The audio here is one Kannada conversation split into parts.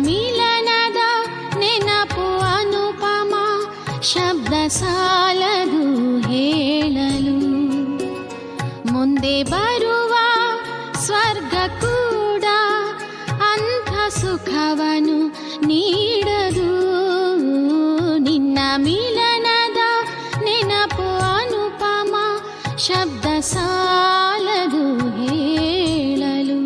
ಮಿಲನದ ನೆನಪು ಅನುಪಮ, ಶಬ್ದ ಸಾಲದು ಹೇಳಲು. ಮುಂದೆ ಬರುವ ಸ್ವರ್ಗ ಕೂಡ ಅಂಥ ಸುಖವನು ನೀಡದು. ನಿನ್ನ ಮಿಲನದ ನೆನಪು ಅನುಪಮ, ಶಬ್ದ ಸಾಲದು ಹೇಳಲು.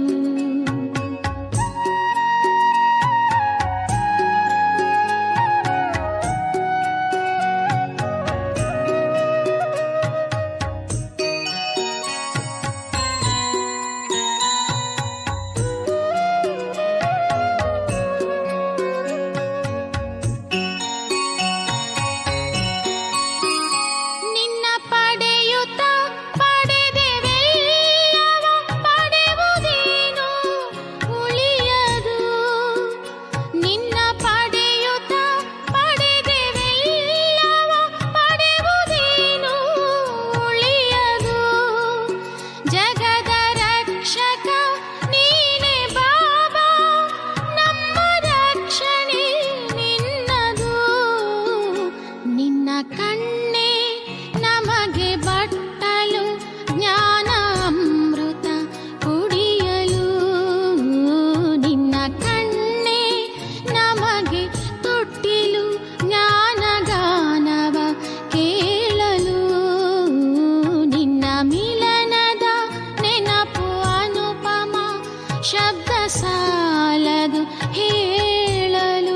ಶಬ್ದ ಸಾಲದು ಹೇಳಲು.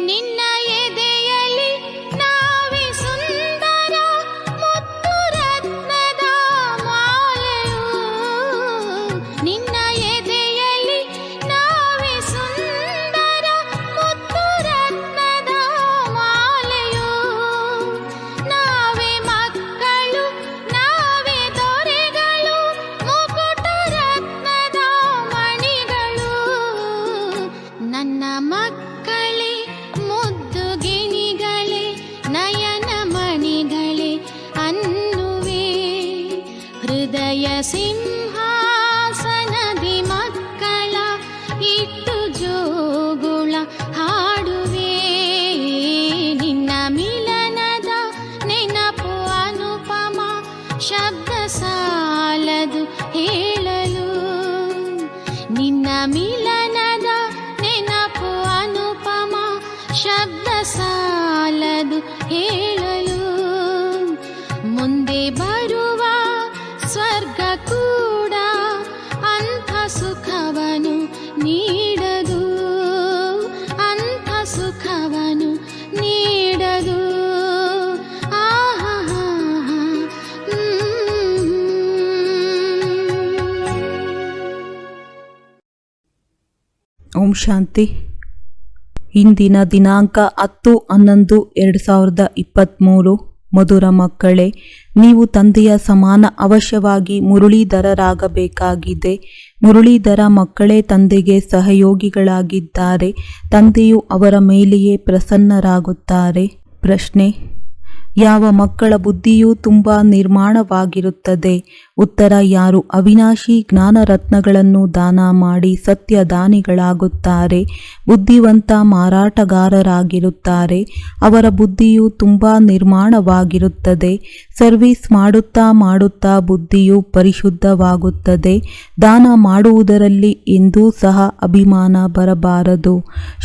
ನಿನ್ನ ಎದೆಯಲ್ಲಿ ನಾವೇ ಸುಂದರ ಮುತ್ತು ರತ್ನದ ಮಾಲೆಯು. ನಿನ್ನ ಎದೆಯಲ್ಲಿ ನಾವೇ ಸುಂದರ ಮುತ್ತು ರತ್ನದ ಮಾಲೆಯು. ನಾವೇ ಮಕ್ಕಳು, ನಾವೇ ದೊರೆಗಳು, ಮುಕುಟ ರತ್ನದ ಮಣಿಗಳು. ನನ್ನ ಮಕ್ಕಳೇ, ಮುದ್ದು ಗಿಣಿಗಳೇ, ನಯನ ಮಣಿಗಳೇ ಅನ್ನುವೆ. ಹೃದಯ ಸಿಂಹಾಸನದಿ ಮಕ್ಕಳ ಇಟ್ಟು ಜೋಗುಳ ಹಾಡುವೆ. ನಿನ್ನ ಮಿಲನದ ನೆನಪು ಅನುಪಮ, ಶಬ್ದ ಸಾಲದು ಹೇಳಲು. ನಿನ್ನ ಮಿಲನದ ನೆನಪು ಅನುಪಮ, ಶಬ್ದ ಸಾಲದು ಹೇಳಲು. ಮುಂದೆ ಬರುವ ಸ್ವರ್ಗ ಕೂಡ ಅಂಥ ಸುಖವನು ನೀಡದು, ಅಂಥ ಸುಖವನು ನೀಡದು. ಆಹಾ. ಓಂ ಶಾಂತಿ. ಇಂದಿನ ದಿನಾಂಕ 10/11/2023. ಮಧುರ ಮಕ್ಕಳೇ, ನೀವು ತಂದೆಯ ಸಮಾನ ಅವಶ್ಯವಾಗಿ ಮುರಳೀಧರರಾಗಬೇಕಾಗಿದೆ. ಮುರಳೀಧರ ಮಕ್ಕಳೇ ತಂದೆಗೆ ಸಹಯೋಗಿಗಳಾಗಿದ್ದಾರೆ. ತಂದೆಯು ಅವರ ಮೇಲೆಯೇ ಪ್ರಸನ್ನರಾಗುತ್ತಾರೆ. ಪ್ರಶ್ನೆ: ಯಾವ ಮಕ್ಕಳ ಬುದ್ಧಿಯು ತುಂಬ ನಿರ್ಮಾಣವಾಗಿರುತ್ತದೆ? ಉತ್ತರ: ಯಾರು ಅವಿನಾಶಿ ಜ್ಞಾನ ರತ್ನಗಳನ್ನು ದಾನ ಮಾಡಿ ಸತ್ಯ ದಾನಿಗಳಾಗುತ್ತಾರೆ, ಬುದ್ಧಿವಂತ ಮಾರಾಟಗಾರರಾಗಿರುತ್ತಾರೆ. ಅವರ ಬುದ್ಧಿಯು ತುಂಬ ನಿರ್ಮಾಣವಾಗಿರುತ್ತದೆ. ಸರ್ವಿಸ್ ಮಾಡುತ್ತಾ ಮಾಡುತ್ತಾ ಬುದ್ಧಿಯು ಪರಿಶುದ್ಧವಾಗುತ್ತದೆ. ದಾನ ಮಾಡುವುದರಲ್ಲಿ ಎಂದೂ ಸಹ ಅಭಿಮಾನ ಬರಬಾರದು.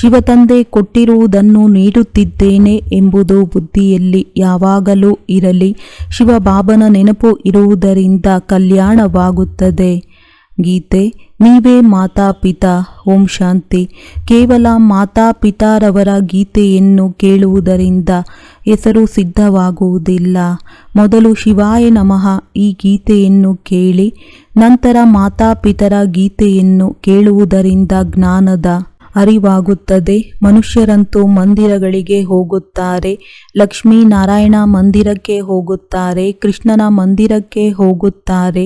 ಶಿವತಂದೆ ಕೊಟ್ಟಿರುವುದನ್ನು ನೀಡುತ್ತಿದ್ದೇನೆ ಎಂಬುದು ಬುದ್ಧಿಯಲ್ಲಿ ಯಾವಾಗಲೂ ಇರಲಿ. ಶಿವಬಾಬನ ನೆನಪು ಇರುವುದರಿಂದ ಕಲ್ಯಾಣವಾಗುತ್ತದೆ. ಗೀತೆ: ನೀವೇ ಮಾತಾಪಿತಾ. ಓಂ ಶಾಂತಿ. ಕೇವಲ ಮಾತಾಪಿತಾರವರ ಗೀತೆಯನ್ನು ಕೇಳುವುದರಿಂದ ಹೆಸರು ಸಿದ್ಧವಾಗುವುದಿಲ್ಲ. ಮೊದಲು ಶಿವಾಯ ನಮಃ ಈ ಗೀತೆಯನ್ನು ಕೇಳಿ, ನಂತರ ಮಾತಾಪಿತರ ಗೀತೆಯನ್ನು ಕೇಳುವುದರಿಂದ ಜ್ಞಾನದ ಅರಿವಾಗುತ್ತದೆ. ಮನುಷ್ಯರಂತೂ ಮಂದಿರಗಳಿಗೆ ಹೋಗುತ್ತಾರೆ, ಲಕ್ಷ್ಮೀನಾರಾಯಣ ಮಂದಿರಕ್ಕೆ ಹೋಗುತ್ತಾರೆ, ಕೃಷ್ಣನ ಮಂದಿರಕ್ಕೆ ಹೋಗುತ್ತಾರೆ.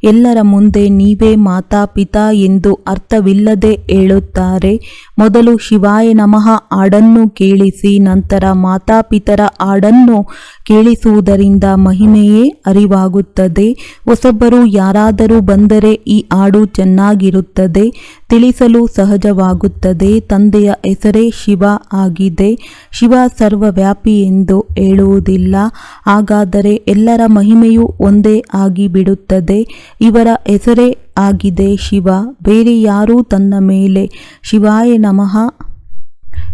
ಎಲ್ಲರ ಮುಂದೆ ನೀವೇ ಮಾತಾಪಿತಾ ಎಂದು ಅರ್ಥವಿಲ್ಲದೆ ಹೇಳುತ್ತಾರೆ. ಮೊದಲು ಶಿವಾಯ ನಮಃ ಹಾಡನ್ನು ಕೇಳಿಸಿ, ನಂತರ ಮಾತಾಪಿತರ ಹಾಡನ್ನು ಕೇಳಿಸುವುದರಿಂದ ಮಹಿಮೆಯೇ ಅರಿವಾಗುತ್ತದೆ. ಹೊಸಬರು ಯಾರಾದರೂ ಬಂದರೆ ಈ ಹಾಡು ಚೆನ್ನಾಗಿರುತ್ತದೆ, ತಿಳಿಸಲು ಸಹಜವಾಗುತ್ತದೆ. ತಂದೆಯ ಹೆಸರೇ ಶಿವ ಆಗಿದೆ. ಶಿವ ಸರ್ವವ್ಯಾಪಿ ಎಂದು ಹೇಳುವುದಿಲ್ಲ. ಹಾಗಾದರೆ ಎಲ್ಲರ ಮಹಿಮೆಯು ಒಂದೇ ಆಗಿಬಿಡುತ್ತದೆ. ಇವರ ಹೆಸರೇ ಆಗಿದೆ ಶಿವ. ಬೇರೆ ಯಾರೂ ತನ್ನ ಮೇಲೆ ಶಿವಾಯ ನಮಃ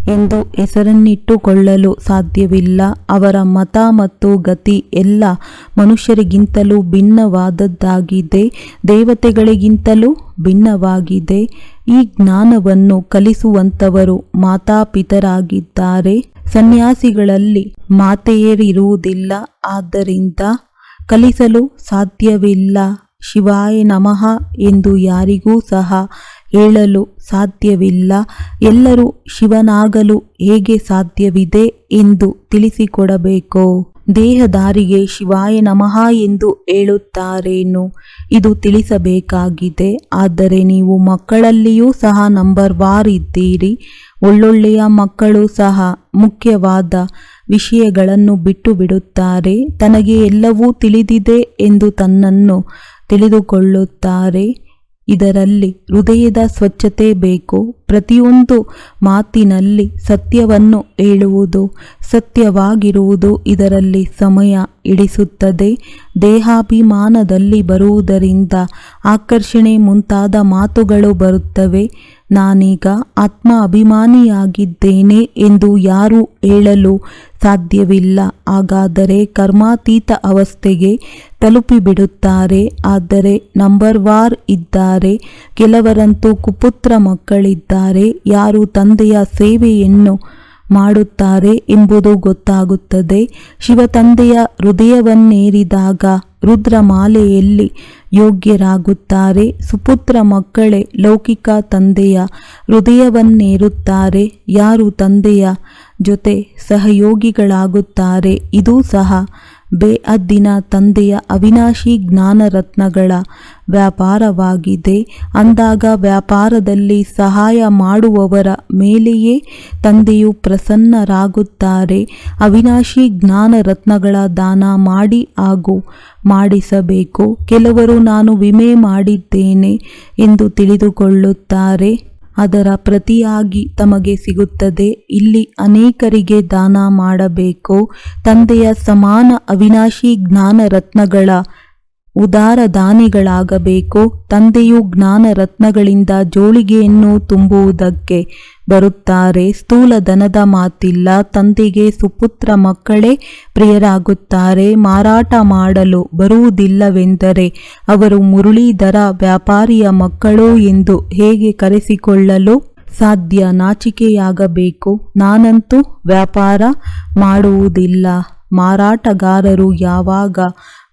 ಎಂದು ಹೆಸರನ್ನಿಟ್ಟುಕೊಳ್ಳಲು ಸಾಧ್ಯವಿಲ್ಲ. ಅವರ ಮತ ಮತ್ತು ಗತಿ ಎಲ್ಲ ಮನುಷ್ಯರಿಗಿಂತಲೂ ಭಿನ್ನವಾದದ್ದಾಗಿದೆ, ದೇವತೆಗಳಿಗಿಂತಲೂ ಭಿನ್ನವಾಗಿದೆ. ಈ ಜ್ಞಾನವನ್ನು ಕಲಿಸುವಂಥವರು ಮಾತಾಪಿತರಾಗಿದ್ದಾರೆ. ಸನ್ಯಾಸಿಗಳಲ್ಲಿ ಮಾತೆಯರಿರುವುದಿಲ್ಲ, ಆದ್ದರಿಂದ ಕಲಿಸಲು ಸಾಧ್ಯವಿಲ್ಲ. ಶಿವಾಯ ನಮಃ ಎಂದು ಯಾರಿಗೂ ಸಹ ಹೇಳಲು ಸಾಧ್ಯವಿಲ್ಲ. ಎಲ್ಲರೂ ಶಿವನಾಗಲು ಹೇಗೆ ಸಾಧ್ಯವಿದೆ ಎಂದು ತಿಳಿಸಿಕೊಡಬೇಕು. ದೇಹದಾರಿಗೆ ಶಿವಾಯ ನಮಃ ಎಂದು ಹೇಳುತ್ತಾರೇನು, ಇದು ತಿಳಿಸಬೇಕಾಗಿದೆ. ಆದರೆ ನೀವು ಮಕ್ಕಳಲ್ಲಿಯೂ ಸಹ ನಂಬರ್ ವಾರ್ ಇದ್ದೀರಿ. ಒಳ್ಳೊಳ್ಳೆಯ ಮಕ್ಕಳು ಸಹ ಮುಖ್ಯವಾದ ವಿಷಯಗಳನ್ನು ಬಿಟ್ಟು ಬಿಡುತ್ತಾರೆ. ತನಗೆ ಎಲ್ಲವೂ ತಿಳಿದಿದೆ ಎಂದು ತನ್ನನ್ನು ತಿಳಿದುಕೊಳ್ಳುತ್ತಾರೆ. ಇದರಲ್ಲಿ ಹೃದಯದ ಸ್ವಚ್ಛತೆ ಬೇಕು. ಪ್ರತಿಯೊಂದು ಮಾತಿನಲ್ಲಿ ಸತ್ಯವನ್ನು ಹೇಳುವುದು, ಸತ್ಯವಾಗಿರುವುದು ಇದರಲ್ಲಿ ಸಮಯ ಹಿಡಿಸುತ್ತದೆ. ದೇಹಾಭಿಮಾನದಲ್ಲಿ ಬರುವುದರಿಂದ ಆಕರ್ಷಣೆ ಮುಂತಾದ ಮಾತುಗಳು ಬರುತ್ತವೆ. ನಾನೀಗ ಆತ್ಮ ಅಭಿಮಾನಿಯಾಗಿದ್ದೇನೆ ಎಂದು ಯಾರೂ ಹೇಳಲು ಸಾಧ್ಯವಿಲ್ಲ. ಹಾಗಾದರೆ ಕರ್ಮಾತೀತ ಅವಸ್ಥೆಗೆ ತಲುಪಿಬಿಡುತ್ತಾರೆ. ಆದರೆ ನಂಬರ್ ವಾರ್ ಇದ್ದಾರೆ. ಕೆಲವರಂತೂ ಕುಪುತ್ರ ಮಕ್ಕಳಿದ್ದಾರೆ. ಯಾರು ತಂದೆಯ ಸೇವೆಯನ್ನು ಮಾಡುತ್ತಾರೆ ಎಂಬುದು ಗೊತ್ತಾಗುತ್ತದೆ. ಶಿವತಂದೆಯ ಹೃದಯವನ್ನೇರಿದಾಗ ರುದ್ರಮಾಲೆಯಲ್ಲಿ ಯೋಗ್ಯರಾಗುತ್ತಾರೆ. ಸುಪುತ್ರ ಮಕ್ಕಳೇ ಲೌಕಿಕ ತಂದೆಯ ಹೃದಯವನ್ನೇರುತ್ತಾರೆ. ಯಾರು ತಂದೆಯ ಜೊತೆ ಸಹಯೋಗಿಗಳಾಗುತ್ತಾರೆ. ಇದೂ ಸಹ ಬೇಅದ್ದಿನ ತಂದೆಯ ಅವಿನಾಶಿ ಜ್ಞಾನರತ್ನಗಳ ವ್ಯಾಪಾರವಾಗಿದೆ. ಅಂದಾಗ ವ್ಯಾಪಾರದಲ್ಲಿ ಸಹಾಯ ಮಾಡುವವರ ಮೇಲೆಯೇ ತಂದೆಯು ಪ್ರಸನ್ನರಾಗುತ್ತಾರೆ. ಅವಿನಾಶಿ ಜ್ಞಾನರತ್ನಗಳ ದಾನ ಮಾಡಿ ಹಾಗೂ ಮಾಡಿಸಬೇಕು. ಕೆಲವರು ನಾನು ವಿಮೆ ಮಾಡಿದ್ದೇನೆ ಎಂದು ತಿಳಿದುಕೊಳ್ಳುತ್ತಾರೆ. ಅದರ ಪ್ರತಿಯಾಗಿ ತಮಗೆ ಸಿಗುತ್ತದೆ. ಇಲ್ಲಿ ಅನೇಕರಿಗೆ ದಾನ ಮಾಡಬೇಕು. ತಂದೆಯ ಸಮಾನ ಅವಿನಾಶಿ ಜ್ಞಾನರತ್ನಗಳ ಉದಾರ ದಾನಿಗಳಾಗಬೇಕು. ತಂದೆಯು ಜ್ಞಾನರತ್ನಗಳಿಂದ ಜೋಳಿಗೆಯನ್ನು ತುಂಬುವುದಕ್ಕೆ ಬರುತ್ತಾರೆ. ಸ್ಥೂಲ ಧನದ ಮಾತಿಲ್ಲ. ತಂದೆಗೆ ಸುಪುತ್ರ ಮಕ್ಕಳೇ ಪ್ರಿಯರಾಗುತ್ತಾರೆ. ಮಾರಾಟ ಮಾಡಲು ಬರುವುದಿಲ್ಲವೆಂದರೆ ಅವರು ಮುರಳೀಧರ ವ್ಯಾಪಾರಿಯ ಮಕ್ಕಳು ಎಂದು ಹೇಗೆ ಕರೆಸಿಕೊಳ್ಳಲು ಸಾಧ್ಯ? ನಾಚಿಕೆಯಾಗಬೇಕು. ನಾನಂತೂ ವ್ಯಾಪಾರ ಮಾಡುವುದಿಲ್ಲ. ಮಾರಾಟಗಾರರು ಯಾವಾಗ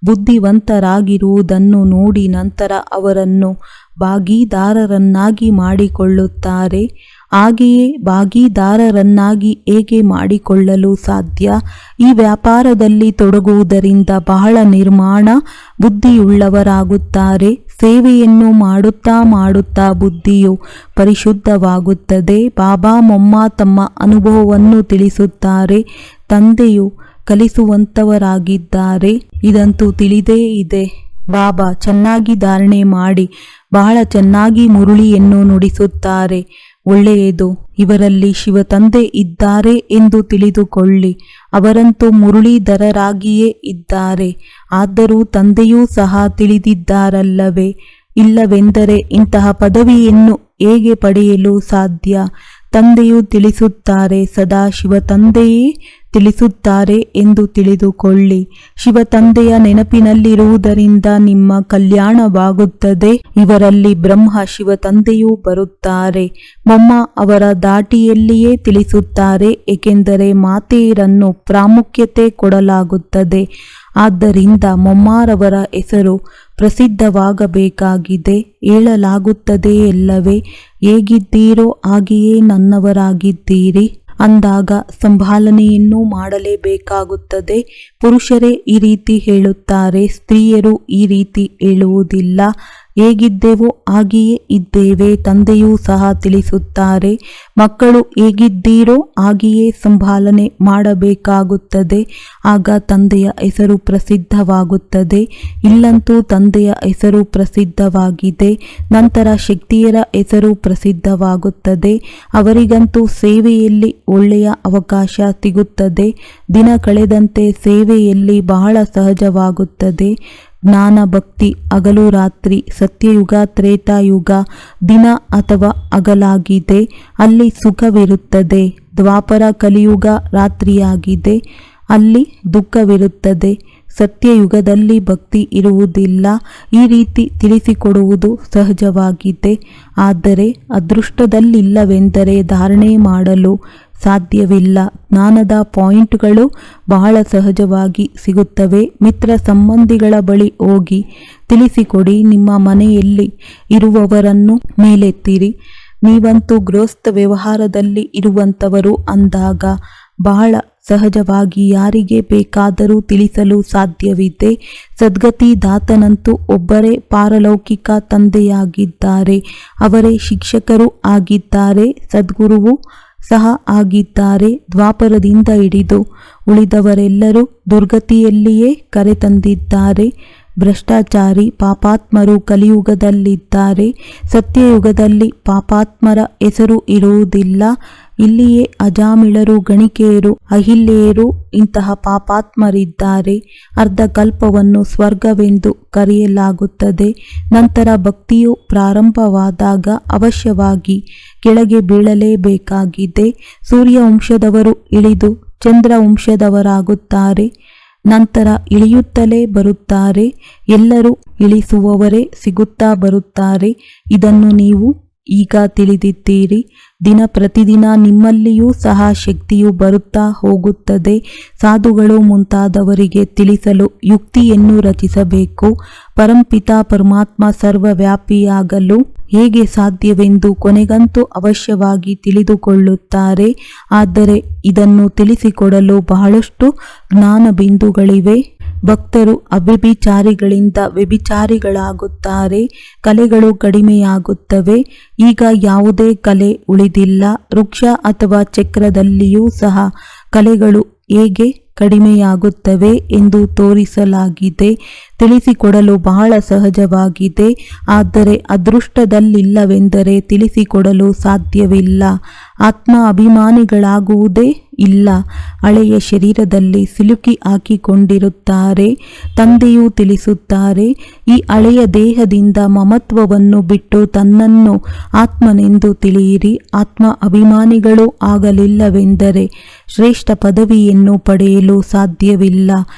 ಬುದ್ಧಿವಂತರಾಗಿರುವುದನ್ನು ನೋಡಿ ನಂತರ ಅವರನ್ನು ಭಾಗೀದಾರರನ್ನಾಗಿ ಮಾಡಿಕೊಳ್ಳುತ್ತಾರೆ. ಹಾಗೆಯೇ ಭಾಗೀದಾರರನ್ನಾಗಿ ಹೇಗೆ ಮಾಡಿಕೊಳ್ಳಲು ಸಾಧ್ಯ? ಈ ವ್ಯಾಪಾರದಲ್ಲಿ ತೊಡಗುವುದರಿಂದ ಬಹಳ ನಿರ್ಮಾಣ ಬುದ್ಧಿಯುಳ್ಳವರಾಗುತ್ತಾರೆ. ಸೇವೆಯನ್ನು ಮಾಡುತ್ತಾ ಮಾಡುತ್ತಾ ಬುದ್ಧಿಯು ಪರಿಶುದ್ಧವಾಗುತ್ತದೆ. ಬಾಬಾ ಮೊಮ್ಮ ತಮ್ಮ ಅನುಭವವನ್ನು ತಿಳಿಸುತ್ತಾರೆ. ತಂದೆಯು ಕಲಿಸುವಂಥವರಾಗಿದ್ದಾರೆ. ಇದಂತೂ ತಿಳಿದೇ ಇದೆ. ಬಾಬಾ ಚೆನ್ನಾಗಿ ಧಾರಣೆ ಮಾಡಿ ಬಹಳ ಚೆನ್ನಾಗಿ ಮುರುಳಿಯನ್ನು ನುಡಿಸುತ್ತಾರೆ. ಒಳ್ಳೆಯದು. ಇವರಲ್ಲಿ ಶಿವತಂದೆ ಇದ್ದಾರೆ ಎಂದು ತಿಳಿದುಕೊಳ್ಳಿ. ಅವರಂತೂ ಮುರುಳೀಧರರಾಗಿಯೇ ಇದ್ದಾರೆ. ಆದರೂ ತಂದೆಯೂ ಸಹ ತಿಳಿದಿದ್ದಾರಲ್ಲವೇ? ಇಲ್ಲವೆಂದರೆ ಇಂತಹ ಪದವಿಯನ್ನು ಹೇಗೆ ಪಡೆಯಲು ಸಾಧ್ಯ? ತಂದೆಯು ತಿಳಿಸುತ್ತಾರೆ. ಸದಾ ಶಿವತಂದೆಯೇ ತಿಳಿಸುತ್ತಾರೆ ಎಂದು ತಿಳಿದುಕೊಳ್ಳಿ. ಶಿವತಂದೆಯ ನೆನಪಿನಲ್ಲಿರುವುದರಿಂದ ನಿಮ್ಮ ಕಲ್ಯಾಣವಾಗುತ್ತದೆ. ಇವರಲ್ಲಿ ಬ್ರಹ್ಮ ಶಿವತಂದೆಯೂ ಬರುತ್ತಾರೆ. ಮೊಮ್ಮ ಅವರ ದಾಟಿಯಲ್ಲಿಯೇ ತಿಳಿಸುತ್ತಾರೆ. ಏಕೆಂದರೆ ಮಾತೆಯರನ್ನು ಪ್ರಾಮುಖ್ಯತೆ ಕೊಡಲಾಗುತ್ತದೆ. ಆದ್ದರಿಂದ ಮೊಮ್ಮಾರವರ ಹೆಸರು ಪ್ರಸಿದ್ಧವಾಗಬೇಕಾಗಿದೆ. ಹೇಳಲಾಗುತ್ತದೆ ಎಲ್ಲವೇ? ಹೇಗಿದ್ದೀರೋ ಹಾಗೆಯೇ ನನ್ನವರಾಗಿದ್ದೀರಿ. ಅಂದಾಗ ಸಂಭಾಲನೆಯನ್ನು ಮಾಡಲೇಬೇಕಾಗುತ್ತದೆ. ಪುರುಷರೇ ಈ ರೀತಿ ಹೇಳುತ್ತಾರೆ, ಸ್ತ್ರೀಯರು ಈ ರೀತಿ ಹೇಳುವುದಿಲ್ಲ. ಹೇಗಿದ್ದೆವೋ ಹಾಗೆಯೇ ಇದ್ದೇವೆ. ತಂದೆಯೂ ಸಹ ತಿಳಿಸುತ್ತಾರೆ, ಮಕ್ಕಳು ಹೇಗಿದ್ದೀರೋ ಹಾಗೆಯೇ ಸಂಭಾಲನೆ ಮಾಡಬೇಕಾಗುತ್ತದೆ. ಆಗ ತಂದೆಯ ಹೆಸರು ಪ್ರಸಿದ್ಧವಾಗುತ್ತದೆ. ಇಲ್ಲಂತೂ ತಂದೆಯ ಹೆಸರು ಪ್ರಸಿದ್ಧವಾಗಿದೆ. ನಂತರ ಶಕ್ತಿಯರ ಹೆಸರು ಪ್ರಸಿದ್ಧವಾಗುತ್ತದೆ. ಅವರಿಗಂತೂ ಸೇವೆಯಲ್ಲಿ ಒಳ್ಳೆಯ ಅವಕಾಶ ಸಿಗುತ್ತದೆ. ದಿನ ಕಳೆದಂತೆ ಸೇವೆಯಲ್ಲಿ ಬಹಳ ಸಹಜವಾಗುತ್ತದೆ. ಜ್ಞಾನ ಭಕ್ತಿ ಹಗಲು ರಾತ್ರಿ, ಸತ್ಯಯುಗ ತ್ರೇತಾಯುಗ ದಿನ ಅಥವಾ ಹಗಲಾಗಿದೆ, ಅಲ್ಲಿ ಸುಖವಿರುತ್ತದೆ. ದ್ವಾಪರ ಕಲಿಯುಗ ರಾತ್ರಿಯಾಗಿದೆ, ಅಲ್ಲಿ ದುಃಖವಿರುತ್ತದೆ. ಸತ್ಯಯುಗದಲ್ಲಿ ಭಕ್ತಿ ಇರುವುದಿಲ್ಲ. ಈ ರೀತಿ ತಿಳಿಸಿಕೊಡುವುದು ಸಹಜವಾಗಿದೆ. ಆದರೆ ಅದೃಷ್ಟದಲ್ಲಿಲ್ಲವೆಂದರೆ ಧಾರಣೆ ಮಾಡಲು ಸಾಧ್ಯವಿಲ್ಲ. ಜ್ಞಾನದ ಪಾಯಿಂಟ್ಗಳು ಬಹಳ ಸಹಜವಾಗಿ ಸಿಗುತ್ತವೆ. ಮಿತ್ರ ಸಂಬಂಧಿಗಳ ಬಳಿ ಹೋಗಿ ತಿಳಿಸಿಕೊಡಿ, ನಿಮ್ಮ ಮನೆಯಲ್ಲಿ ಇರುವವರನ್ನು ಮೇಲೆತ್ತಿರಿ. ನೀವಂತೂ ಗೃಹಸ್ಥ ವ್ಯವಹಾರದಲ್ಲಿ ಇರುವಂಥವರು ಅಂದಾಗ ಬಹಳ ಸಹಜವಾಗಿ ಯಾರಿಗೆ ಬೇಕಾದರೂ ತಿಳಿಸಲು ಸಾಧ್ಯವಿದೆ. ಸದ್ಗತಿ ದಾತನಂತೂ ಒಬ್ಬರೇ ಪಾರಲೌಕಿಕ ತಂದೆಯಾಗಿದ್ದಾರೆ. ಅವರೇ ಶಿಕ್ಷಕರು ಆಗಿದ್ದಾರೆ, ಸದ್ಗುರುವು ಸಹ ಆಗಿದ್ದಾರೆ. ದ್ವಾಪರದಿಂದ ಹಿಡಿದು ಉಳಿದವರೆಲ್ಲರೂ ದುರ್ಗತಿಯಲ್ಲಿಯೇ ಕರೆತಂದಿದ್ದಾರೆ. ಭ್ರಷ್ಟಾಚಾರಿ ಪಾಪಾತ್ಮರು ಕಲಿಯುಗದಲ್ಲಿದ್ದಾರೆ. ಸತ್ಯಯುಗದಲ್ಲಿ ಪಾಪಾತ್ಮರ ಹೆಸರು ಇರುವುದಿಲ್ಲ. ಇಲ್ಲಿಯೇ ಅಜಾಮಿಳರು, ಗಣಿಕೆಯರು, ಅಹಿಲ್ಯೆಯರು ಇಂತಹ ಪಾಪಾತ್ಮರಿದ್ದಾರೆ. ಅರ್ಧ ಕಲ್ಪವನ್ನು ಸ್ವರ್ಗವೆಂದು ಕರೆಯಲಾಗುತ್ತದೆ. ನಂತರ ಭಕ್ತಿಯು ಪ್ರಾರಂಭವಾದಾಗ ಅವಶ್ಯವಾಗಿ ಕೆಳಗೆ ಬೀಳಲೇಬೇಕಾಗಿದೆ. ಸೂರ್ಯವಂಶದವರು ಇಳಿದು ಚಂದ್ರವಂಶದವರಾಗುತ್ತಾರೆ. ನಂತರ ಇಳಿಯುತ್ತಲೇ ಬರುತ್ತಾರೆ. ಎಲ್ಲರೂ ಇಳಿಸುವವರೇ ಸಿಗುತ್ತಾ ಬರುತ್ತಾರೆ. ಇದನ್ನು ನೀವು ಈಗ ತಿಳಿದಿದ್ದೀರಿ. ದಿನ ಪ್ರತಿದಿನ ನಿಮ್ಮಲ್ಲಿಯೂ ಸಹ ಶಕ್ತಿಯು ಬರುತ್ತಾ ಹೋಗುತ್ತದೆ. ಸಾಧುಗಳು ಮುಂತಾದವರಿಗೆ ತಿಳಿಸಲು ಯುಕ್ತಿಯನ್ನು ರಚಿಸಬೇಕು. ಪರಂಪಿತ ಪರಮಾತ್ಮ ಸರ್ವವ್ಯಾಪಿಯಾಗಲು ಹೇಗೆ ಸಾಧ್ಯವೆಂದು ಕೊನೆಗಂತೂ ಅವಶ್ಯವಾಗಿ ತಿಳಿದುಕೊಳ್ಳುತ್ತಾರೆ. ಆದರೆ ಇದನ್ನು ತಿಳಿಸಿಕೊಡಲು ಬಹಳಷ್ಟು ಜ್ಞಾನ ಬಿಂದುಗಳಿವೆ. ಭಕ್ತರು ಅವ್ಯಭಿಚಾರಿಗಳಿಂದ ವ್ಯಭಿಚಾರಿಗಳಾಗುತ್ತಾರೆ. ಕಲೆಗಳು ಕಡಿಮೆಯಾಗುತ್ತವೆ. ಈಗ ಯಾವುದೇ ಕಲೆ ಉಳಿದಿಲ್ಲ. ವೃಕ್ಷ ಅಥವಾ ಚಕ್ರದಲ್ಲಿಯೂ ಸಹ ಕಲೆಗಳು ಹೇಗೆ ಕಡಿಮೆಯಾಗುತ್ತವೆ ಎಂದು ತೋರಿಸಲಾಗಿದೆ. ತಿಳಿಸಿಕೊಡಲು ಬಹಳ ಸಹಜವಾಗಿದೆ. ಆದರೆ ಅದೃಷ್ಟದಲ್ಲಿಲ್ಲವೆಂದರೆ ತಿಳಿಸಿಕೊಡಲು ಸಾಧ್ಯವಿಲ್ಲ. ಆತ್ಮ ಅಭಿಮಾನಿಗಳಾಗುವುದೇ ಇಲ್ಲ. ಹಳೆಯ ಶರೀರದಲ್ಲಿ ಸಿಲುಕಿ ಹಾಕಿಕೊಂಡಿರುತ್ತಾರೆ. ತಂದೆಯೂ ತಿಳಿಸುತ್ತಾರೆ, ಈ ಹಳೆಯ ದೇಹದಿಂದ ಮಮತ್ವವನ್ನು ಬಿಟ್ಟು ತನ್ನನ್ನು ಆತ್ಮನೆಂದು ತಿಳಿಯಿರಿ. ಆತ್ಮ ಅಭಿಮಾನಿಗಳು ಆಗಲಿಲ್ಲವೆಂದರೆ ಶ್ರೇಷ್ಠ ಪದವಿಯನ್ನು ಪಡೆಯಲು ಸಾಧ್ಯವಿಲ್ಲ.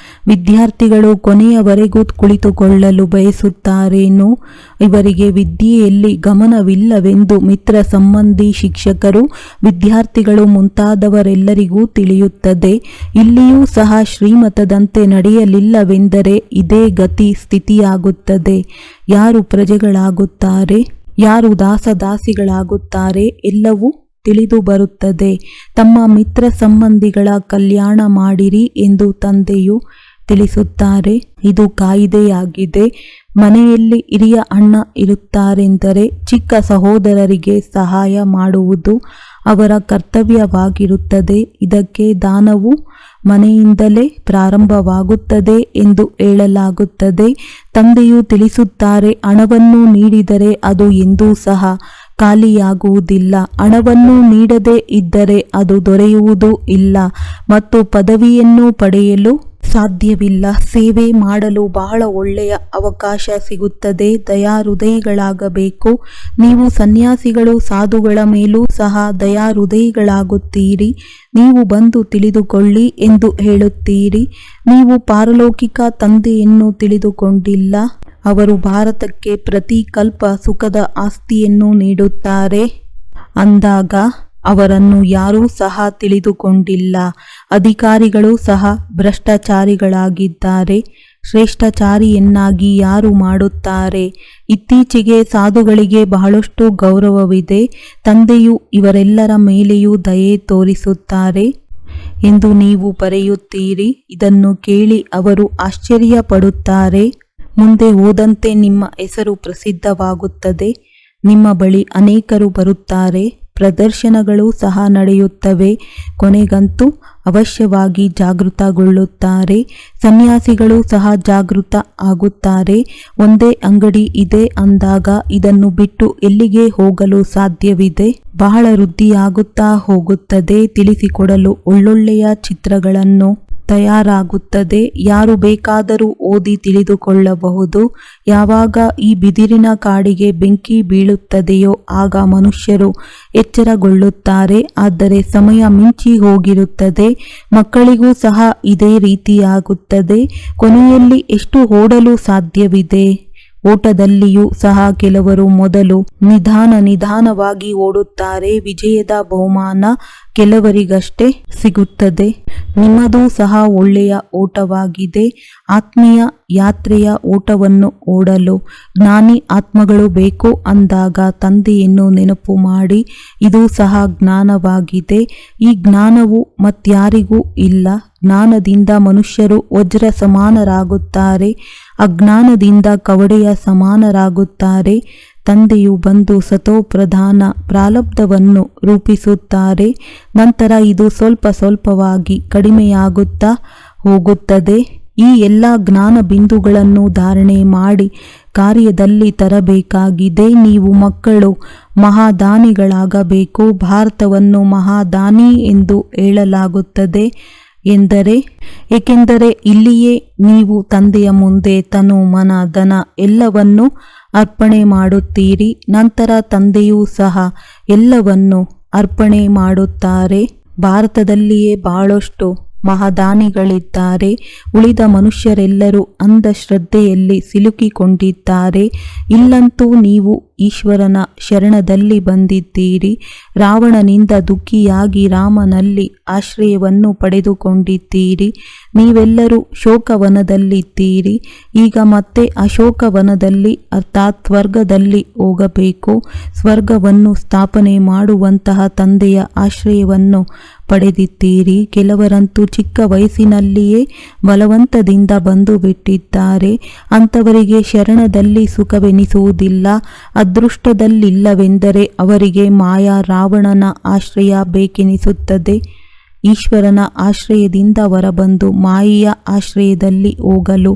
ವಿದ್ಯಾರ್ಥಿಗಳು ಕೊನೆಯವರೆಗೂ ಕುಳಿತುಕೊಳ್ಳಲು ಬಯಸುತ್ತಾರೇನೋ? ಇವರಿಗೆ ವಿದ್ಯೆಯಲ್ಲಿ ಗಮನವಿಲ್ಲವೆಂದು ಮಿತ್ರ ಸಂಬಂಧಿ, ಶಿಕ್ಷಕರು, ವಿದ್ಯಾರ್ಥಿಗಳು ಮುಂತಾದವರೆಲ್ಲರಿಗೂ ತಿಳಿಯುತ್ತದೆ. ಇಲ್ಲಿಯೂ ಸಹ ಶ್ರೀಮತದಂತೆ ನಡೆಯಲಿಲ್ಲವೆಂದರೆ ಇದೇ ಗತಿ ಸ್ಥಿತಿಯಾಗುತ್ತದೆ. ಯಾರು ಪ್ರಜೆಗಳಾಗುತ್ತಾರೆ, ಯಾರು ದಾಸದಾಸಿಗಳಾಗುತ್ತಾರೆ ಎಲ್ಲವೂ ತಿಳಿದು ಬರುತ್ತದೆ. ತಮ್ಮ ಮಿತ್ರ ಸಂಬಂಧಿಗಳ ಕಲ್ಯಾಣ ಮಾಡಿರಿ ಎಂದು ತಂದೆಯು ತಿಳಿಸುತ್ತಾರೆ. ಇದು ಕಾಯಿದೆಯಾಗಿದೆ. ಮನೆಯಲ್ಲಿ ಹಿರಿಯ ಅಣ್ಣ ಇರುತ್ತಾರೆಂದರೆ ಚಿಕ್ಕ ಸಹೋದರರಿಗೆ ಸಹಾಯ ಮಾಡುವುದು ಅವರ ಕರ್ತವ್ಯವಾಗಿರುತ್ತದೆ. ಇದಕ್ಕೆ ದಾನವು ಮನೆಯಿಂದಲೇ ಪ್ರಾರಂಭವಾಗುತ್ತದೆ ಎಂದು ಹೇಳಲಾಗುತ್ತದೆ. ತಂದೆಯು ತಿಳಿಸುತ್ತಾರೆ, ಹಣವನ್ನು ನೀಡಿದರೆ ಅದು ಎಂದೂ ಸಹ ಖಾಲಿಯಾಗುವುದಿಲ್ಲ. ಹಣವನ್ನು ನೀಡದೇ ಇದ್ದರೆ ಅದು ದೊರೆಯುವುದೂ ಇಲ್ಲ ಮತ್ತು ಪದವಿಯನ್ನು ಪಡೆಯಲು ಸಾಧ್ಯವಿಲ್ಲ. ಸೇವೆ ಮಾಡಲು ಬಹಳ ಒಳ್ಳೆಯ ಅವಕಾಶ ಸಿಗುತ್ತದೆ. ದಯಾಹೃದಯಿಗಳಾಗಬೇಕು. ನೀವು ಸನ್ಯಾಸಿಗಳು, ಸಾಧುಗಳ ಮೇಲೂ ಸಹ ದಯಾಹೃದಯಿಗಳಾಗುತ್ತೀರಿ. ನೀವು ಬಂದು ತಿಳಿದುಕೊಳ್ಳಿ ಎಂದು ಹೇಳುತ್ತೀರಿ. ನೀವು ಪಾರಲೌಕಿಕ ತಂದೆಯನ್ನು ತಿಳಿದುಕೊಂಡಿಲ್ಲ. ಅವರು ಭಾರತಕ್ಕೆ ಪ್ರತಿ ಕಲ್ಪ ಸುಖದ ಆಸ್ತಿಯನ್ನು ನೀಡುತ್ತಾರೆ ಅಂದಾಗ ಅವರನ್ನು ಯಾರೂ ಸಹ ತಿಳಿದುಕೊಂಡಿಲ್ಲ. ಅಧಿಕಾರಿಗಳು ಸಹ ಭ್ರಷ್ಟಾಚಾರಿಗಳಾಗಿದ್ದಾರೆ. ಶ್ರೇಷ್ಠಚಾರಿಯನ್ನಾಗಿ ಯಾರು ಮಾಡುತ್ತಾರೆ? ಇತ್ತೀಚೆಗೆ ಸಾಧುಗಳಿಗೆ ಬಹಳಷ್ಟು ಗೌರವವಿದೆ. ತಂದೆಯು ಇವರೆಲ್ಲರ ಮೇಲೆಯೂ ದಯೆ ತೋರಿಸುತ್ತಾರೆ ಎಂದು ನೀವು ಬರೆಯುತ್ತೀರಿ. ಇದನ್ನು ಕೇಳಿ ಅವರು ಆಶ್ಚರ್ಯಪಡುತ್ತಾರೆ. ಮುಂದೆ ಹೋದಂತೆ ನಿಮ್ಮ ಹೆಸರು ಪ್ರಸಿದ್ಧವಾಗುತ್ತದೆ. ನಿಮ್ಮ ಬಳಿ ಅನೇಕರು ಬರುತ್ತಾರೆ. ಪ್ರದರ್ಶನಗಳು ಸಹ ನಡೆಯುತ್ತವೆ. ಕೊನೆಗಂತೂ ಅವಶ್ಯವಾಗಿ ಜಾಗೃತಗೊಳ್ಳುತ್ತಾರೆ. ಸನ್ಯಾಸಿಗಳು ಸಹ ಜಾಗೃತ ಆಗುತ್ತಾರೆ. ಒಂದೇ ಅಂಗಡಿ ಇದೆ ಅಂದಾಗ ಇದನ್ನು ಬಿಟ್ಟು ಎಲ್ಲಿಗೆ ಹೋಗಲು ಸಾಧ್ಯವಿದೆ? ಬಹಳ ವೃದ್ಧಿಯಾಗುತ್ತಾ ಹೋಗುತ್ತದೆ. ತಿಳಿಸಿಕೊಡಲು ಒಳ್ಳೊಳ್ಳೆಯ ಚಿತ್ರಗಳನ್ನು ತಯಾರಾಗುತ್ತದೆ. ಯಾರು ಬೇಕಾದರೂ ಓದಿ ತಿಳಿದುಕೊಳ್ಳಬಹುದು. ಯಾವಾಗ ಈ ಬಿದಿರಿನ ಕಾಡಿಗೆ ಬೆಂಕಿ ಬೀಳುತ್ತದೆಯೋ ಆಗ ಮನುಷ್ಯರು ಎಚ್ಚರಗೊಳ್ಳುತ್ತಾರೆ. ಆದರೆ ಸಮಯ ಮಿಂಚಿ ಹೋಗಿರುತ್ತದೆ. ಮಕ್ಕಳಿಗೂ ಸಹ ಇದೇ ರೀತಿಯಾಗುತ್ತದೆ. ಕೊನೆಯಲ್ಲಿ ಎಷ್ಟು ಓಡಲು ಸಾಧ್ಯವಿದೆ? ಓಟದಲ್ಲಿಯೂ ಸಹ ಕೆಲವರು ಮೊದಲು ನಿಧಾನವಾಗಿ ಓಡುತ್ತಾರೆ. ವಿಜಯದ ಬಹುಮಾನ ಕೆಲವರಿಗಷ್ಟೇ ಸಿಗುತ್ತದೆ. ನಿಮ್ಮದು ಸಹ ಒಳ್ಳೆಯ ಓಟವಾಗಿದೆ. ಆತ್ಮೀಯ ಯಾತ್ರೆಯ ಓಟವನ್ನು ಓಡಲು ಜ್ಞಾನಿ ಆತ್ಮಗಳು ಬೇಕು ಅಂದಾಗ ತಂದೆಯನ್ನು ನೆನಪು ಮಾಡಿ. ಇದು ಸಹ ಜ್ಞಾನವಾಗಿದೆ. ಈ ಜ್ಞಾನವು ಮತ್ಯಾರಿಗೂ ಇಲ್ಲ. ಜ್ಞಾನದಿಂದ ಮನುಷ್ಯರು ವಜ್ರ ಸಮಾನರಾಗುತ್ತಾರೆ. ಅಜ್ಞಾನದಿಂದ ಕವಡೆಯ ಸಮಾನರಾಗುತ್ತಾರೆ. ತಂದೆಯು ಬಂದು ಸತೋಪ್ರಧಾನ ಪ್ರಾರಬ್ಧವನ್ನು ರೂಪಿಸುತ್ತಾರೆ. ನಂತರ ಇದು ಸ್ವಲ್ಪ ಸ್ವಲ್ಪವಾಗಿ ಕಡಿಮೆಯಾಗುತ್ತಾ ಹೋಗುತ್ತದೆ. ಈ ಎಲ್ಲ ಜ್ಞಾನ ಬಿಂದುಗಳನ್ನು ಧಾರಣೆ ಮಾಡಿ ಕಾರ್ಯದಲ್ಲಿ ತರಬೇಕಾಗಿದೆ. ನೀವು ಮಕ್ಕಳು ಮಹಾದಾನಿಗಳಾಗಬೇಕು. ಭಾರತವನ್ನು ಮಹಾದಾನಿ ಎಂದು ಹೇಳಲಾಗುತ್ತದೆ ಏಕೆಂದರೆ ಇಲ್ಲಿಯೇ ನೀವು ತಂದೆಯ ಮುಂದೆ ತನು ಮನ ಧನ ಎಲ್ಲವನ್ನು ಅರ್ಪಣೆ ಮಾಡುತ್ತೀರಿ. ನಂತರ ತಂದೆಯೂ ಸಹ ಎಲ್ಲವನ್ನು ಅರ್ಪಣೆ ಮಾಡುತ್ತಾರೆ. ಭಾರತದಲ್ಲಿಯೇ ಬಹಳಷ್ಟು ಮಹಾದಾನಿಗಳಿದ್ದಾರೆ. ಉಳಿದ ಮನುಷ್ಯರೆಲ್ಲರೂ ಅಂಧಶ್ರದ್ಧೆಯಲ್ಲಿ ಸಿಲುಕಿಕೊಂಡಿದ್ದಾರೆ. ಇಲ್ಲಂತೂ ನೀವು ಈಶ್ವರನ ಶರಣದಲ್ಲಿ ಬಂದಿದ್ದೀರಿ. ರಾವಣನಿಂದ ದುಃಖಿಯಾಗಿ ರಾಮನಲ್ಲಿ ಆಶ್ರಯವನ್ನು ಪಡೆದುಕೊಂಡಿದ್ದೀರಿ. ನೀವೆಲ್ಲರೂ ಶೋಕವನದಲ್ಲಿದ್ದೀರಿ. ಈಗ ಮತ್ತೆ ಅಶೋಕವನದಲ್ಲಿ ಅರ್ಥಾತ್ ಸ್ವರ್ಗದಲ್ಲಿ ಹೋಗಬೇಕು. ಸ್ವರ್ಗವನ್ನು ಸ್ಥಾಪನೆ ಮಾಡುವಂತಹ ತಂದೆಯ ಆಶ್ರಯವನ್ನು ಪಡೆದಿದ್ದೀರಿ. ಕೆಲವರಂತೂ ಚಿಕ್ಕ ವಯಸ್ಸಿನಲ್ಲಿಯೇ ಬಲವಂತದಿಂದ ಬಂದು ಬಿಟ್ಟಿದ್ದಾರೆ. ಅಂಥವರಿಗೆ ಶರಣದಲ್ಲಿ ಸುಖವೆನಿಸುವುದಿಲ್ಲ. ಅದೃಷ್ಟದಲ್ಲಿಲ್ಲವೆಂದರೆ ಅವರಿಗೆ ಮಾಯಾ ರಾವಣನ ಆಶ್ರಯ ಬೇಕೆನಿಸುತ್ತದೆ. ಈಶ್ವರನ ಆಶ್ರಯದಿಂದ ಹೊರಬಂದು ಮಾಯೆಯ ಆಶ್ರಯದಲ್ಲಿ ಹೋಗಲು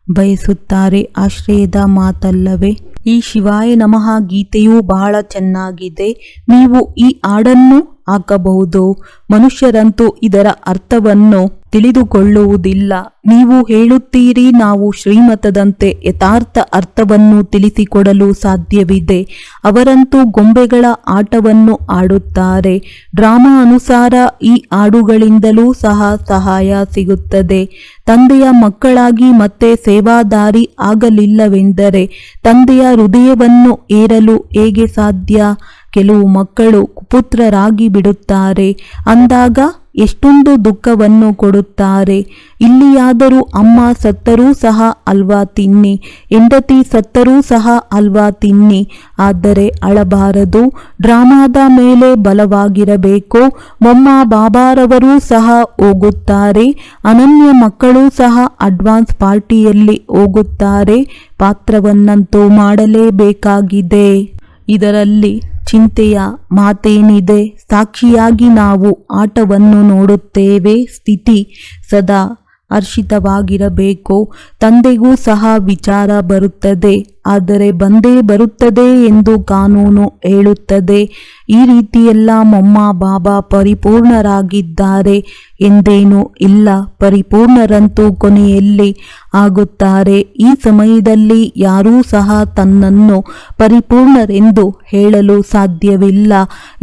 ಬಯಸುತ್ತಾರೆ. ಆಶ್ರಯದ ಮಾತಲ್ಲವೇ? ಈ ಶಿವಾಯ ನಮಃ ಗೀತೆಯು ಬಹಳ ಚೆನ್ನಾಗಿದೆ. ನೀವು ಈ ಹಾಡನ್ನು ಹಾಕಬಹುದು. ಮನುಷ್ಯರಂತೂ ಇದರ ಅರ್ಥವನ್ನು ತಿಳಿದುಕೊಳ್ಳುವುದಿಲ್ಲ. ನೀವು ಹೇಳುತ್ತೀರಿ ನಾವು ಶ್ರೀಮತದಂತೆ ಯಥಾರ್ಥ ಅರ್ಥವನ್ನು ತಿಳಿಸಿಕೊಡಲು ಸಾಧ್ಯವಿದೆ. ಅವರಂತೂ ಗೊಂಬೆಗಳ ಆಟವನ್ನು ಆಡುತ್ತಾರೆ. ಡ್ರಾಮಾ ಅನುಸಾರ ಈ ಹಾಡುಗಳಿಂದಲೂ ಸಹ ಸಹಾಯ ಸಿಗುತ್ತದೆ. ತಂದೆಯ ಮಕ್ಕಳಾಗಿ ಮತ್ತೆ ಸೇವಾದಾರಿ ಆಗಲಿಲ್ಲವೆಂದರೆ ತಂದೆಯ ಹೃದಯವನ್ನು ಏರಲು ಹೇಗೆ ಸಾಧ್ಯ? ಕೆಲವು ಮಕ್ಕಳು ಕುಪುತ್ರರಾಗಿ ಬಿಡುತ್ತಾರೆ. ಅಂದಾಗ ಎಷ್ಟೊಂದು ದುಃಖವನ್ನು ಕೊಡುತ್ತಾರೆ. ಇಲ್ಲಿಯಾದರೂ ಅಮ್ಮ ಸತ್ತರೂ ಸಹ ಹಲ್ವಾ ತಿನ್ನಿ, ಹೆಂಡತಿ ಸತ್ತರೂ ಸಹ ಹಲ್ವಾ ತಿನ್ನಿ. ಆದರೆ ಅಳಬಾರದು. ಡ್ರಾಮಾದ ಮೇಲೆ ಬಲವಾಗಿರಬೇಕು. ಮೊಮ್ಮ ಬಾಬಾರವರೂ ಸಹ ಹೋಗುತ್ತಾರೆ. ಅನನ್ಯ ಮಕ್ಕಳು ಸಹ ಅಡ್ವಾನ್ಸ್ ಪಾರ್ಟಿಯಲ್ಲಿ ಹೋಗುತ್ತಾರೆ. ಪಾತ್ರವನ್ನಂತೂ ಮಾಡಲೇಬೇಕಾಗಿದೆ. ಇದರಲ್ಲಿ ಚಿಂತೆಯ ಮಾತೇನಿದೆ? ಸಾಕ್ಷಿಯಾಗಿ ನಾವು ಆಟವನ್ನು ನೋಡುತ್ತೇವೆ. ಸ್ಥಿತಿ ಸದಾ ಹರ್ಷಿತವಾಗಿರಬೇಕು. ತಂದೆಗೂ ಸಹ ವಿಚಾರ ಬರುತ್ತದೆ. ಆದರೆ ಬಂದೇ ಬರುತ್ತದೆ ಎಂದು ಕಾನೂನು ಹೇಳುತ್ತದೆ. ಈ ರೀತಿಯೆಲ್ಲ ಮೊಮ್ಮ ಬಾಬಾ ಪರಿಪೂರ್ಣರಾಗಿದ್ದಾರೆ ಎಂದೇನೂ ಇಲ್ಲ. ಪರಿಪೂರ್ಣರಂತೂ ಕೊನೆಯಲ್ಲಿ ಆಗುತ್ತಾರೆ. ಈ ಸಮಯದಲ್ಲಿ ಯಾರೂ ಸಹ ತನ್ನನ್ನು ಪರಿಪೂರ್ಣರೆಂದು ಹೇಳಲು ಸಾಧ್ಯವಿಲ್ಲ.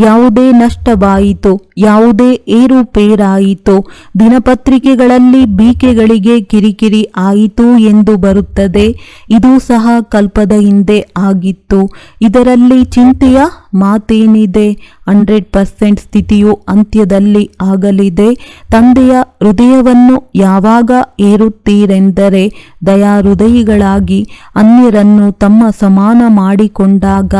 ಯಾವುದೇ ನಷ್ಟವಾಯಿತು, ಯಾವುದೇ ಏರುಪೇರಾಯಿತು, ದಿನಪತ್ರಿಕೆಗಳಲ್ಲಿ ಬೀಕೆಗಳಿಗೆ ಕಿರಿಕಿರಿ ಆಯಿತು ಎಂದು ಬರುತ್ತದೆ. ಇದು ಸಹ ಕಲ್ಪದ ಹಿಂದೆ ಆಗಿತ್ತು. ಇದರಲ್ಲಿ ಚಿಂತೆಯ ಮಾತೇನಿದೆ? 100% ಸ್ಥಿತಿಯು ಅಂತ್ಯದಲ್ಲಿ ಆಗಲಿದೆ. ತಂದೆಯ ಹೃದಯವನ್ನು ಯಾವಾಗ ಏರುತ್ತೀರೆಂದರೆ ದಯಾಹೃದಯಿಗಳಾಗಿ ಅನ್ಯರನ್ನು ತಮ್ಮ ಸಮಾನ ಮಾಡಿಕೊಂಡಾಗ.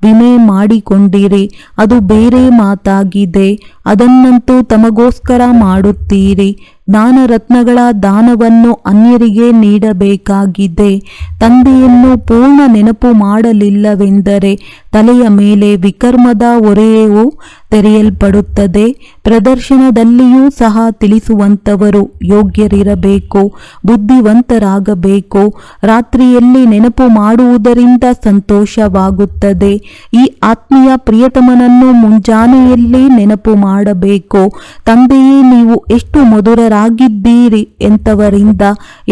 ವಿಮೆ ಮಾಡಿಕೊಂಡಿರಿ, ಅದು ಬೇರೆ ಮಾತಾಗಿದೆ. ಅದನ್ನಂತೂ ತಮಗೋಸ್ಕರ ಮಾಡುತ್ತೀರಿ. ಜ್ಞಾನರತ್ನಗಳ ದಾನವನ್ನು ಅನ್ಯರಿಗೆ ನೀಡಬೇಕಾಗಿದೆ. ತಂದೆಯನ್ನು ಪೂರ್ಣ ನೆನಪು ಮಾಡಲಿಲ್ಲವೆಂದರೆ ತಲೆಯ ಮೇಲೆ ವಿಕರ್ಮದ ಹೊರೆಯು ತೆರೆಯಲ್ಪಡುತ್ತದೆ. ಪ್ರದರ್ಶನದಲ್ಲಿಯೂ ಸಹ ತಿಳಿಸುವಂಥವರು ಯೋಗ್ಯರಿರಬೇಕು, ಬುದ್ಧಿವಂತರಾಗಬೇಕು. ರಾತ್ರಿಯಲ್ಲಿ ನೆನಪು ಮಾಡುವುದರಿಂದ ಸಂತೋಷವಾಗುತ್ತದೆ. ಈ ಆತ್ಮೀಯ ಪ್ರಿಯತಮನನ್ನು ಮುಂಜಾನೆಯಲ್ಲಿ ನೆನಪು ಮಾಡಬೇಕು. ತಂದೆಯೇ, ನೀವು ಎಷ್ಟು ಮಧುರರಾಗಿದ್ದೀರಿ, ಎಂಥವರಿಂದ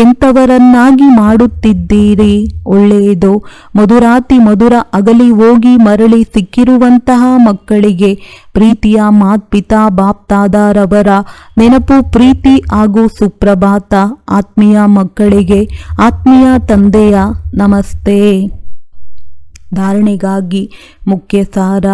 ಎಂಥವರನ್ನಾಗಿ ಮಾಡುತ್ತಿದ್ದೀರಿ. ಒಳ್ಳೆಯದು. ಮಧುರಾತಿ ಮಧುರ ಅಗಲಿ ಹೋಗಿ ಮರಳಿ ಸಿಕ್ಕಿರುವಂತಹ ಮಕ್ಕಳಿಗೆ ಪ್ರೀತಿಯ ಮಾತ್ಪಿತಾ ಬಾಪ್ತಾದರವರ ನೆನಪು, ಪ್ರೀತಿ ಹಾಗೂ ಸುಪ್ರಭಾತ. ಆತ್ಮೀಯ ಮಕ್ಕಳಿಗೆ ಆತ್ಮೀಯ ತಂದೆಯ ನಮಸ್ತೆ. ಧಾರಣೆಗಾಗಿ ಮುಖ್ಯ ಸಾರ: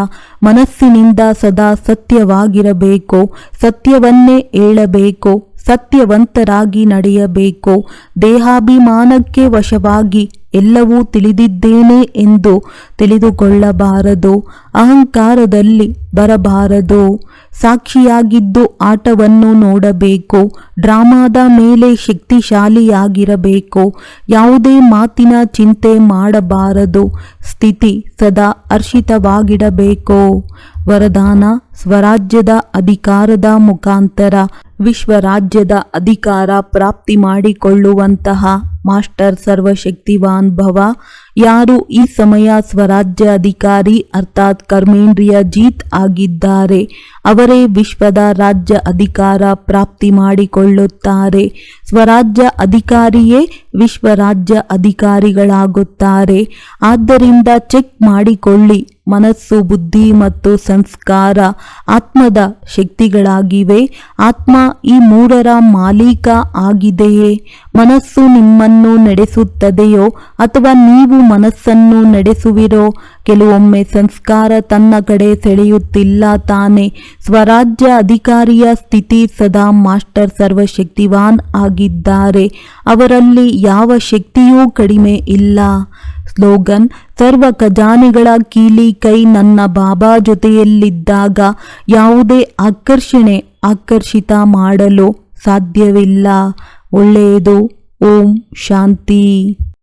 ಮನಸ್ಸಿನಿಂದ ಸದಾ ಸತ್ಯವಾಗಿರಬೇಕು, ಸತ್ಯವನ್ನೇ ಹೇಳಬೇಕು, ಸತ್ಯವಂತರಾಗಿ ನಡೆಯಬೇಕು. ದೇಹಾಭಿಮಾನಕ್ಕೆ ವಶವಾಗಿ ಎಲ್ಲವೂ ತಿಳಿದಿದ್ದೇನೆ ಎಂದು ತಿಳಿದುಕೊಳ್ಳಬಾರದು. ಅಹಂಕಾರದಲ್ಲಿ ಬರಬಾರದು. ಸಾಕ್ಷಿಯಾಗಿದ್ದು ಆಟವನ್ನು ನೋಡಬೇಕು. ಡ್ರಾಮಾದ ಮೇಲೆ ಶಕ್ತಿಶಾಲಿಯಾಗಿರಬೇಕು. ಯಾವುದೇ ಮಾತಿನ ಚಿಂತೆ ಮಾಡಬಾರದು. ಸ್ಥಿತಿ ಸದಾ ಹರ್ಷಿತವಾಗಿಡಬೇಕು. ವರದಾನ: ಸ್ವರಾಜ್ಯದ ಅಧಿಕಾರದ ಮುಖಾಂತರ ವಿಶ್ವರಾಜ್ಯದ ಅಧಿಕಾರ ಪ್ರಾಪ್ತಿ ಮಾಡಿಕೊಳ್ಳುವಂತಹ ಮಾಸ್ಟರ್ ಸರ್ವಶಕ್ತಿವಾನ್ ಭವ. ಯಾರು ಈ ಸಮಯ ಸ್ವರಾಜ್ಯ ಅಧಿಕಾರಿ ಅರ್ಥಾತ್ ಕರ್ಮೇಂದ್ರಿಯ ಜೀತ್ ಆಗಿದ್ದಾರೆ, ಅವರೇ ವಿಶ್ವದ ರಾಜ್ಯ ಅಧಿಕಾರ ಪ್ರಾಪ್ತಿ ಮಾಡಿಕೊಳ್ಳುತ್ತಾರೆ. ಸ್ವರಾಜ್ಯ ಅಧಿಕಾರಿಯೇ ವಿಶ್ವರಾಜ್ಯ ಅಧಿಕಾರಿಗಳಾಗುತ್ತಾರೆ. ಆದ್ದರಿಂದ ಚೆಕ್ ಮಾಡಿಕೊಳ್ಳಿ. ಮನಸ್ಸು, ಬುದ್ಧಿ ಮತ್ತು ಸಂಸ್ಕಾರ ಆತ್ಮದ ಶಕ್ತಿಗಳಾಗಿವೆ. ಆತ್ಮ ಈ ಮೂರರ ಮಾಲೀಕ ಆಗಿದೆಯೇ? ಮನಸ್ಸು ನಿಮ್ಮನ್ನು ನಡೆಸುತ್ತದೆಯೋ ಅಥವಾ ನೀವು ಮನಸ್ಸನ್ನು ನಡೆಸುವಿರೋ? ಕೆಲವೊಮ್ಮೆ ಸಂಸ್ಕಾರ ತನ್ನ ಕಡೆ ಸೆಳೆಯುತ್ತಿಲ್ಲ ತಾನೆ. ಸ್ವರಾಜ್ಯ ಅಧಿಕಾರಿಯ ಸ್ಥಿತಿ ಸದಾ ಮಾಸ್ಟರ್ ಸರ್ವಶಕ್ತಿವಾನ್ ಆಗಿದ್ದಾರೆ. ಅವರಲ್ಲಿ ಯಾವ ಶಕ್ತಿಯೂ ಕಡಿಮೆ ಇಲ್ಲ. ಸ್ಲೋಗನ್: ಸರ್ವ ಖಜಾನೆಗಳ ಕೀಲಿ ಕೈ ನನ್ನ ಬಾಬಾ ಜೊತೆಯಲ್ಲಿದ್ದಾಗ ಯಾವುದೇ ಆಕರ್ಷಿತ ಮಾಡಲು ಸಾಧ್ಯವಿಲ್ಲ. ಒಳ್ಳೆಯದು. ಓಂ ಶಾಂತಿ.